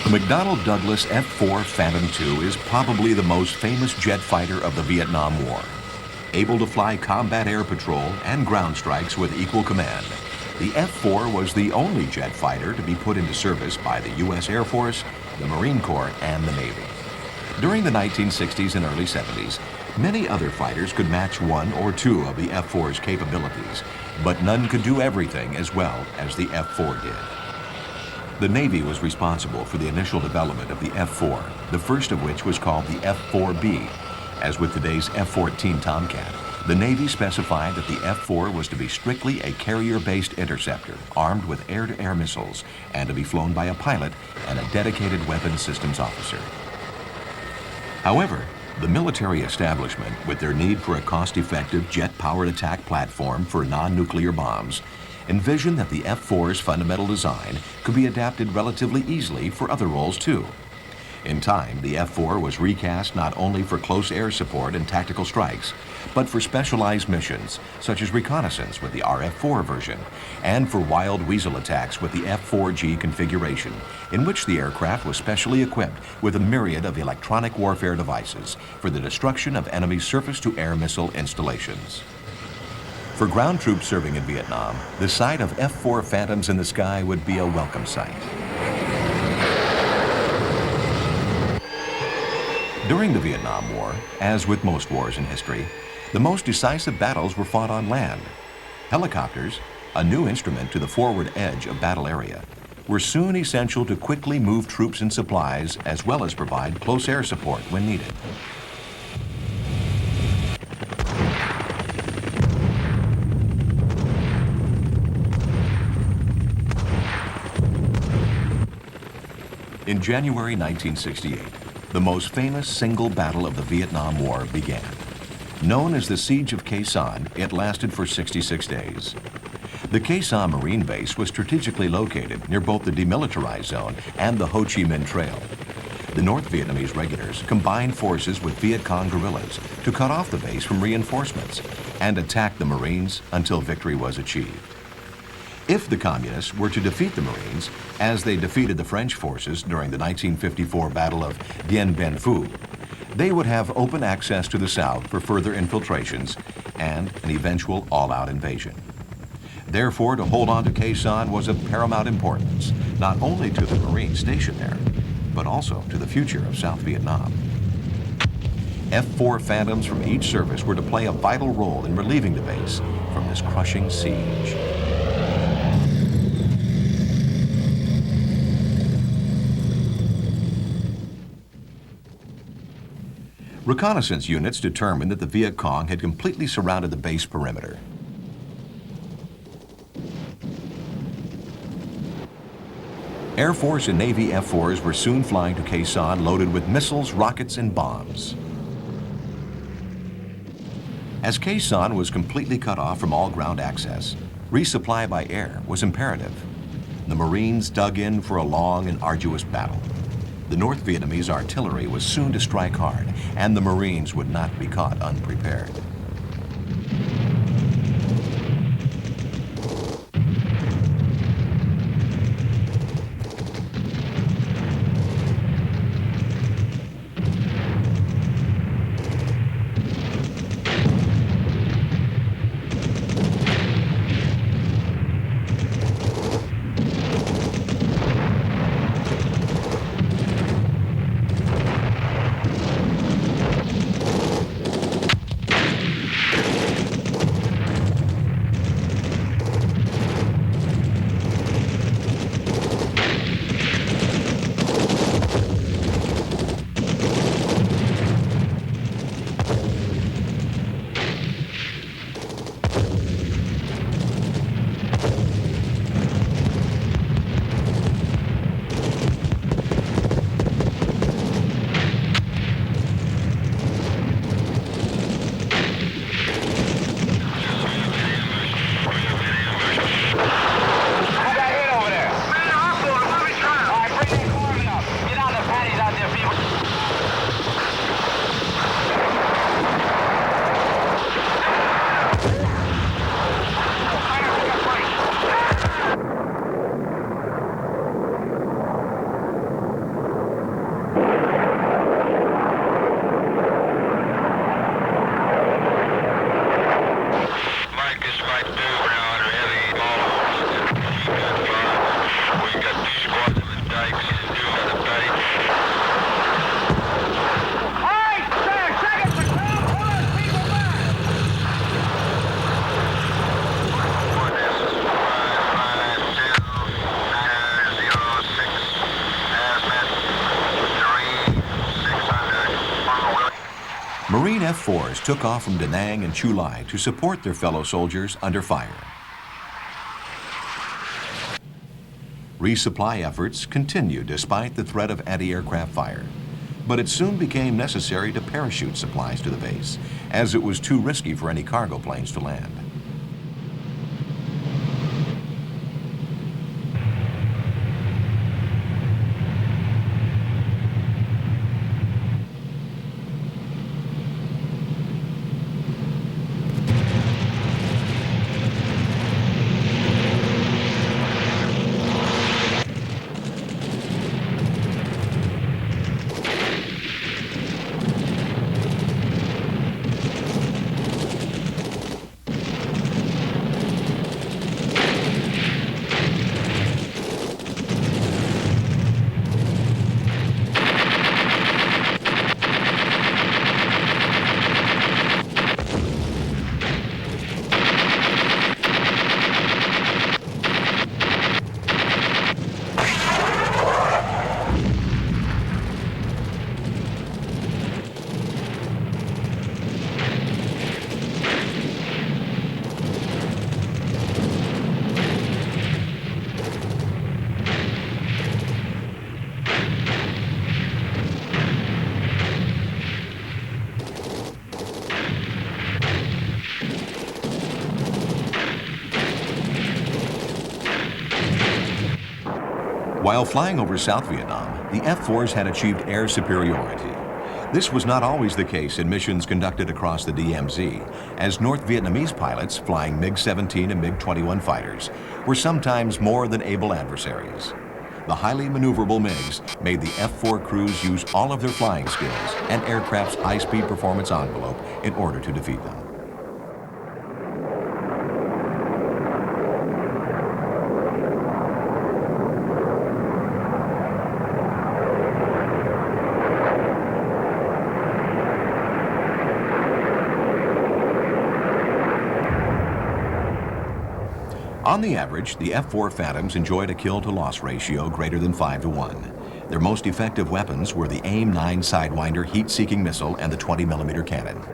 The McDonnell Douglas F-4 Phantom II is probably the most famous jet fighter of the Vietnam War. Able to fly combat air patrol and ground strikes with equal command, the F-4 was the only jet fighter to be put into service by the U.S. Air Force, the Marine Corps, and the Navy. During the 1960s and early 70s, many other fighters could match one or two of the F-4's capabilities, but none could do everything as well as the F-4 did. The Navy was responsible for the initial development of the F-4, the first of which was called the F-4B. As with today's F-14 Tomcat, the Navy specified that the F-4 was to be strictly a carrier-based interceptor armed with air-to-air missiles and to be flown by a pilot and a dedicated weapons systems officer. However, the military establishment, with their need for a cost-effective jet-powered attack platform for non-nuclear bombs, envisioned that the F-4's fundamental design could be adapted relatively easily for other roles too. In time, the F-4 was recast not only for close air support and tactical strikes, but for specialized missions, such as reconnaissance with the RF-4 version, and for wild weasel attacks with the F-4G configuration, in which the aircraft was specially equipped with a myriad of electronic warfare devices for the destruction of enemy surface-to-air missile installations. For ground troops serving in Vietnam, the sight of F-4 Phantoms in the sky would be a welcome sight. During the Vietnam War, as with most wars in history, the most decisive battles were fought on land. Helicopters, a new instrument to the forward edge of battle area, were soon essential to quickly move troops and supplies as well as provide close air support when needed. In January 1968, the most famous single battle of the Vietnam War began. Known as the Siege of Khe Sanh, it lasted for 66 days. The Khe Sanh Marine Base was strategically located near both the demilitarized zone and the Ho Chi Minh Trail. The North Vietnamese regulars combined forces with Viet Cong guerrillas to cut off the base from reinforcements and attack the Marines until victory was achieved. If the Communists were to defeat the Marines, as they defeated the French forces during the 1954 Battle of Dien Bien Phu, they would have open access to the South for further infiltrations and an eventual all-out invasion. Therefore, to hold on to Khe Sanh was of paramount importance, not only to the Marines stationed there, but also to the future of South Vietnam. F-4 Phantoms from each service were to play a vital role in relieving the base from this crushing siege. Reconnaissance units determined that the Viet Cong had completely surrounded the base perimeter. Air Force and Navy F-4s were soon flying to Khe Sanh loaded with missiles, rockets, and bombs. As Khe Sanh was completely cut off from all ground access, resupply by air was imperative. The Marines dug in for a long and arduous battle. The North Vietnamese artillery was soon to strike hard, and the Marines would not be caught unprepared. Marine F-4s took off from Da Nang and Chu Lai to support their fellow soldiers under fire. Resupply efforts continued despite the threat of anti-aircraft fire, but it soon became necessary to parachute supplies to the base, as it was too risky for any cargo planes to land. While flying over South Vietnam, the F-4s had achieved air superiority. This was not always the case in missions conducted across the DMZ, as North Vietnamese pilots flying MiG-17 and MiG-21 fighters were sometimes more than able adversaries. The highly maneuverable MiGs made the F-4 crews use all of their flying skills and aircraft's high-speed performance envelope in order to defeat them. On the average, the F-4 Phantoms enjoyed a kill-to-loss ratio greater than 5-to-1. Their most effective weapons were the AIM-9 Sidewinder heat-seeking missile and the 20mm cannon.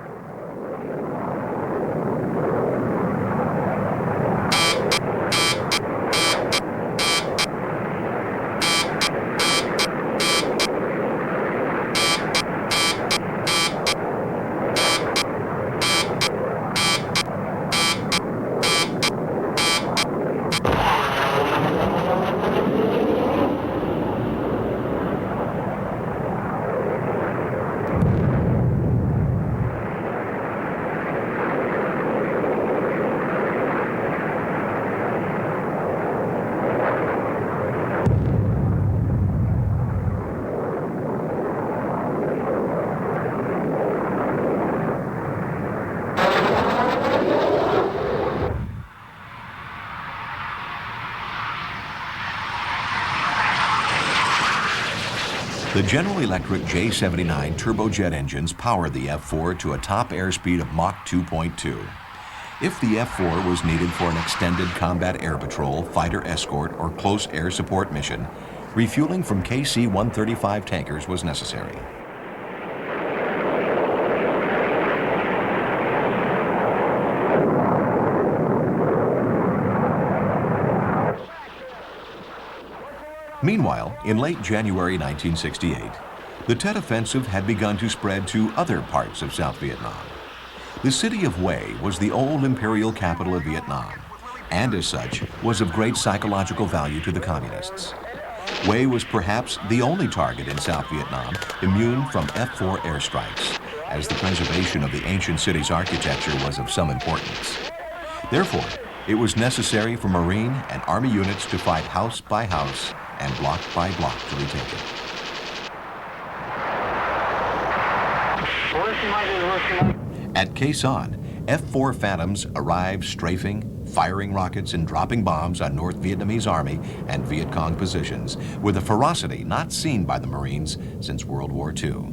The General Electric J-79 turbojet engines powered the F-4 to a top airspeed of Mach 2.2. If the F-4 was needed for an extended combat air patrol, fighter escort, or close air support mission, refueling from KC-135 tankers was necessary. Meanwhile, in late January 1968, the Tet Offensive had begun to spread to other parts of South Vietnam. The city of Hue was the old imperial capital of Vietnam, and as such, was of great psychological value to the communists. Hue was perhaps the only target in South Vietnam immune from F-4 airstrikes, as the preservation of the ancient city's architecture was of some importance. Therefore, it was necessary for Marine and Army units to fight house by house and block by block to retake it. At Khe Sanh, F-4 Phantoms arrived strafing, firing rockets and dropping bombs on North Vietnamese Army and Viet Cong positions with a ferocity not seen by the Marines since World War II.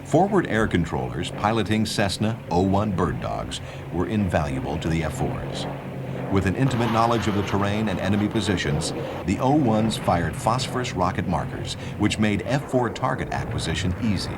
Forward air controllers piloting Cessna O-1 bird dogs were invaluable to the F-4s. With an intimate knowledge of the terrain and enemy positions, the O-1s fired phosphorus rocket markers, which made F-4 target acquisition easy.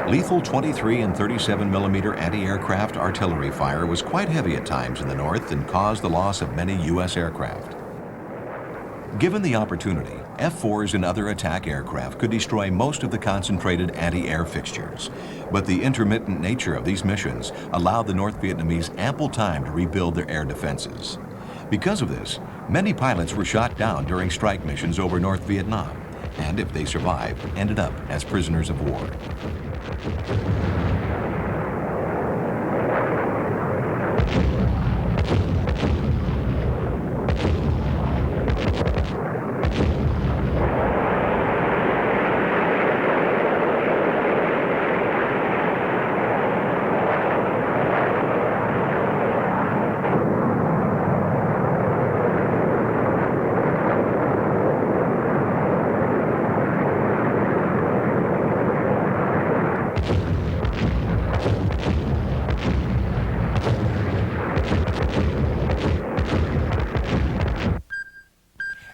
Lethal 23 and 37 millimeter anti-aircraft artillery fire was quite heavy at times in the north and caused the loss of many U.S. aircraft. Given the opportunity, F-4s and other attack aircraft could destroy most of the concentrated anti-air fixtures. But the intermittent nature of these missions allowed the North Vietnamese ample time to rebuild their air defenses. Because of this, many pilots were shot down during strike missions over North Vietnam, and if they survived, ended up as prisoners of war.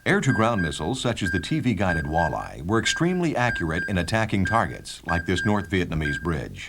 Air-to-ground missiles, such as the TV-guided Walleye, were extremely accurate in attacking targets, like this North Vietnamese bridge.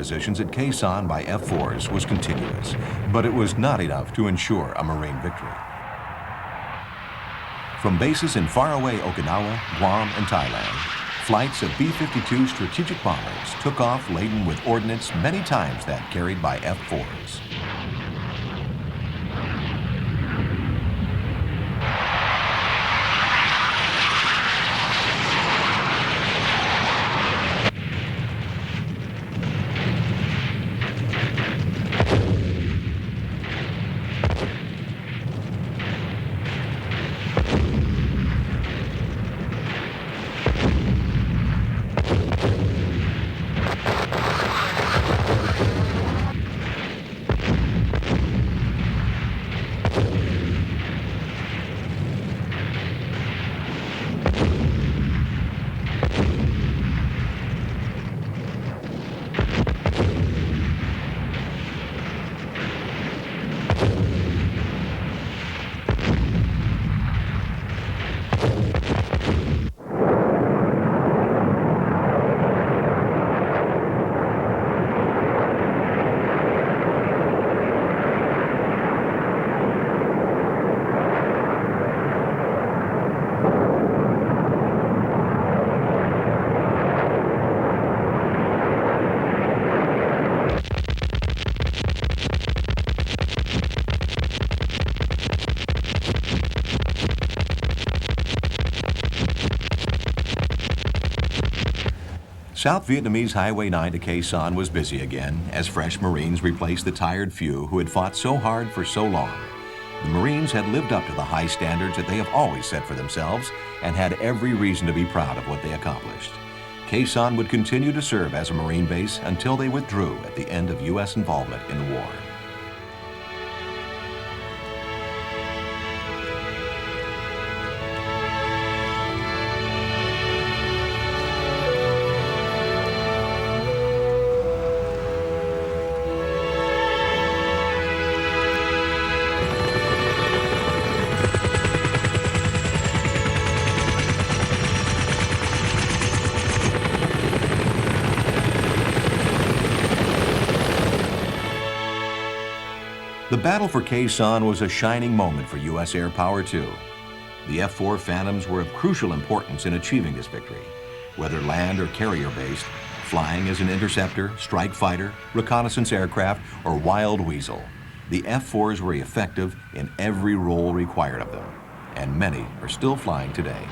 positions at Khe Sanh by F-4s was continuous, but it was not enough to ensure a Marine victory. From bases in faraway Okinawa, Guam, and Thailand, flights of B-52 strategic bombers took off laden with ordnance many times that carried by F-4s. South Vietnamese Highway 9 to Khe Sanh was busy again as fresh Marines replaced the tired few who had fought so hard for so long. The Marines had lived up to the high standards that they have always set for themselves and had every reason to be proud of what they accomplished. Khe Sanh would continue to serve as a Marine base until they withdrew at the end of U.S. involvement in the war. The battle for Khe Sanh was a shining moment for U.S. air power, too. The F-4 Phantoms were of crucial importance in achieving this victory. Whether land or carrier-based, flying as an interceptor, strike fighter, reconnaissance aircraft, or wild weasel, the F-4s were effective in every role required of them, and many are still flying today.